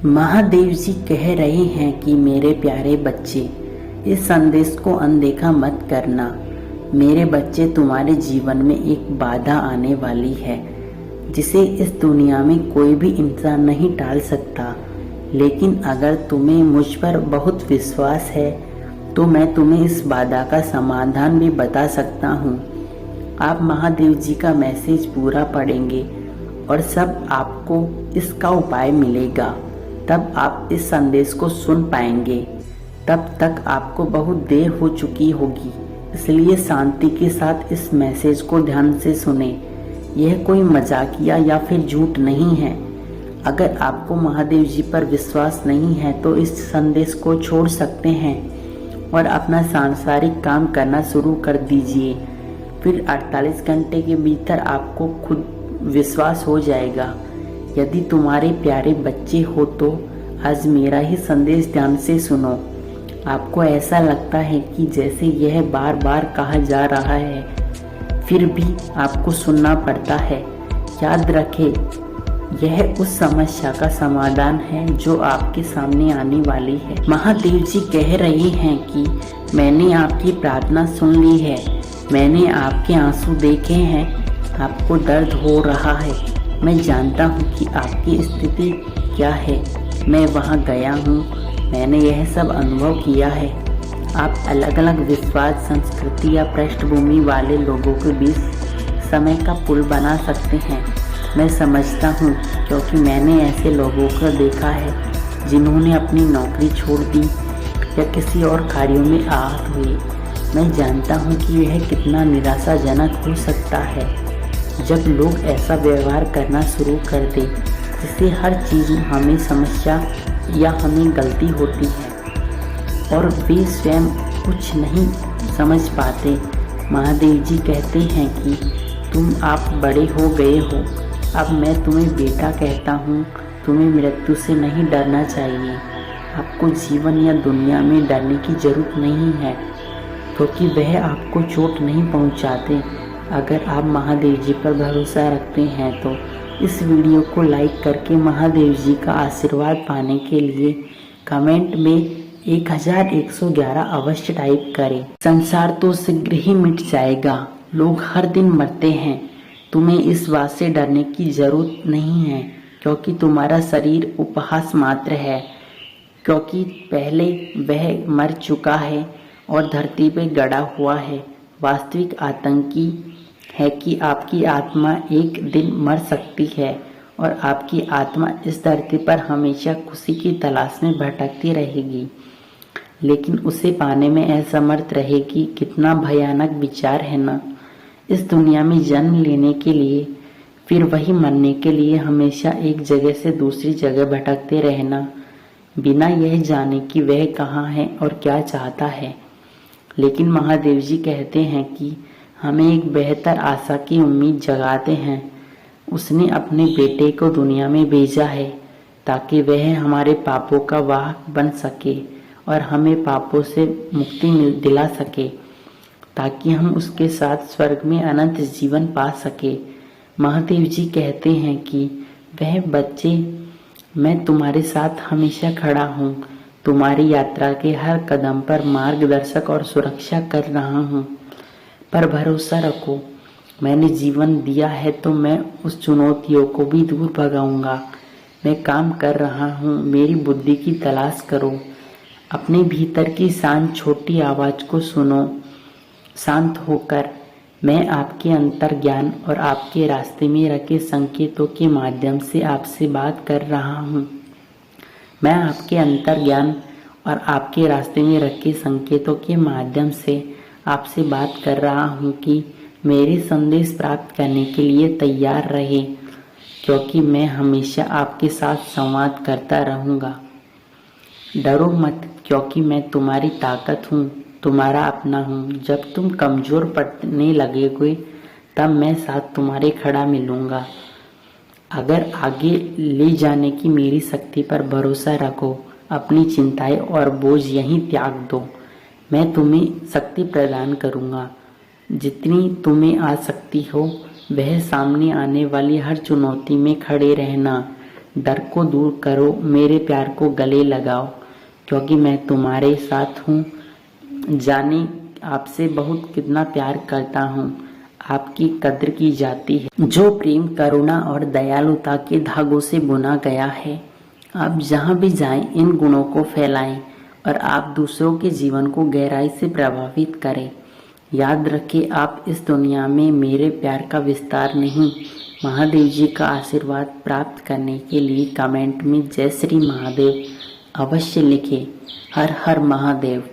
महादेव जी कह रहे हैं कि मेरे प्यारे बच्चे, इस संदेश को अनदेखा मत करना। मेरे बच्चे, तुम्हारे जीवन में एक बाधा आने वाली है जिसे इस दुनिया में कोई भी इंसान नहीं टाल सकता। लेकिन अगर तुम्हें मुझ पर बहुत विश्वास है तो मैं तुम्हें इस बाधा का समाधान भी बता सकता हूँ। आप महादेव जी का मैसेज पूरा पढ़ेंगे और सब आपको इसका उपाय मिलेगा। तब आप इस संदेश को सुन पाएंगे। तब तक आपको बहुत देर हो चुकी होगी, इसलिए शांति के साथ इस मैसेज को ध्यान से सुने। यह कोई मजाकिया या फिर झूठ नहीं है। अगर आपको महादेव जी पर विश्वास नहीं है तो इस संदेश को छोड़ सकते हैं और अपना सांसारिक काम करना शुरू कर दीजिए। फिर 48 घंटे के भीतर आपको खुद विश्वास हो जाएगा। यदि तुम्हारे प्यारे बच्चे हो तो आज मेरा ही संदेश ध्यान से सुनो। आपको ऐसा लगता है कि जैसे यह बार बार कहा जा रहा है, फिर भी आपको सुनना पड़ता है। याद रखें, यह उस समस्या का समाधान है जो आपके सामने आने वाली है। महादेव जी कह रहे हैं कि मैंने आपकी प्रार्थना सुन ली है, मैंने आपके आंसू देखे हैं, आपको दर्द हो रहा है। मैं जानता हूँ कि आपकी स्थिति क्या है। मैं वहाँ गया हूँ, मैंने यह सब अनुभव किया है। आप अलग अलग विश्वास, संस्कृति या पृष्ठभूमि वाले लोगों के बीच समय का पुल बना सकते हैं। मैं समझता हूँ क्योंकि मैंने ऐसे लोगों को देखा है जिन्होंने अपनी नौकरी छोड़ दी या किसी और कार्यों में आहत हुए। मैं जानता हूँ कि यह कितना निराशाजनक हो सकता है जब लोग ऐसा व्यवहार करना शुरू कर दें जिससे हर चीज़ हमें समस्या या हमें गलती होती है और वे स्वयं कुछ नहीं समझ पाते। महादेव जी कहते हैं कि आप बड़े हो गए हो, अब मैं तुम्हें बेटा कहता हूँ। तुम्हें मृत्यु से नहीं डरना चाहिए। आपको जीवन या दुनिया में डरने की जरूरत नहीं है क्योंकि वह आपको चोट नहीं पहुँचाते। अगर आप महादेव जी पर भरोसा रखते हैं तो इस वीडियो को लाइक करके महादेव जी का आशीर्वाद पाने के लिए कमेंट में 1111 अवश्य टाइप करें। संसार तो शीघ्र ही मिट जाएगा, लोग हर दिन मरते हैं। तुम्हें इस बात से डरने की जरूरत नहीं है क्योंकि तुम्हारा शरीर उपहास मात्र है, क्योंकि पहले वह मर चुका है और धरती पे गड़ा हुआ है। वास्तविक आतंकी है कि आपकी आत्मा एक दिन मर सकती है और आपकी आत्मा इस धरती पर हमेशा खुशी की तलाश में भटकती रहेगी, लेकिन उसे पाने में असमर्थ रहेगी। कितना भयानक विचार है ना। इस दुनिया में जन्म लेने के लिए फिर वही मरने के लिए हमेशा एक जगह से दूसरी जगह भटकते रहना, बिना यह जाने कि वह कहाँ है और क्या चाहता है। लेकिन महादेव जी कहते हैं कि हमें एक बेहतर आशा की उम्मीद जगाते हैं। उसने अपने बेटे को दुनिया में भेजा है ताकि वह हमारे पापों का वाहक बन सके और हमें पापों से मुक्ति दिला सके, ताकि हम उसके साथ स्वर्ग में अनंत जीवन पा सके। महादेव जी कहते हैं कि वह बच्चे, मैं तुम्हारे साथ हमेशा खड़ा हूँ। तुम्हारी यात्रा के हर कदम पर मार्गदर्शक और सुरक्षा कर रहा हूँ। पर भरोसा रखो, मैंने जीवन दिया है तो मैं उस चुनौतियों को भी दूर भगाऊंगा। मैं काम कर रहा हूँ, मेरी बुद्धि की तलाश करो। अपने भीतर की शांत छोटी आवाज को सुनो। शांत होकर मैं आपके अंतर ज्ञान और आपके रास्ते में रखे संकेतों के माध्यम से आपसे बात कर रहा हूँ। मैं आपके अंतर ज्ञान और आपके रास्ते में रखे संकेतों के माध्यम से आपसे बात कर रहा हूँ कि मेरे संदेश प्राप्त करने के लिए तैयार रहे, क्योंकि मैं हमेशा आपके साथ संवाद करता रहूँगा। डरो मत, क्योंकि मैं तुम्हारी ताकत हूँ, तुम्हारा अपना हूँ। जब तुम कमज़ोर पड़ने लगोगे तब मैं साथ तुम्हारे खड़ा मिलूँगा। अगर आगे ले जाने की मेरी शक्ति पर भरोसा रखो, अपनी चिंताएं और बोझ यहीं त्याग दो। मैं तुम्हें शक्ति प्रदान करूँगा। जितनी तुम्हें आ सकती हो वह सामने आने वाली हर चुनौती में खड़े रहना। डर को दूर करो, मेरे प्यार को गले लगाओ, क्योंकि मैं तुम्हारे साथ हूँ। जाने आपसे बहुत कितना प्यार करता हूँ, आपकी कद्र की जाती है। जो प्रेम, करुणा और दयालुता के धागों से बुना गया है, आप जहाँ भी जाएं इन गुणों को फैलाएं और आप दूसरों के जीवन को गहराई से प्रभावित करें। याद रखें, आप इस दुनिया में मेरे प्यार का विस्तार नहीं, महादेव जी का आशीर्वाद प्राप्त करने के लिए कमेंट में जय श्री महादेव अवश्य लिखें। हर हर महादेव।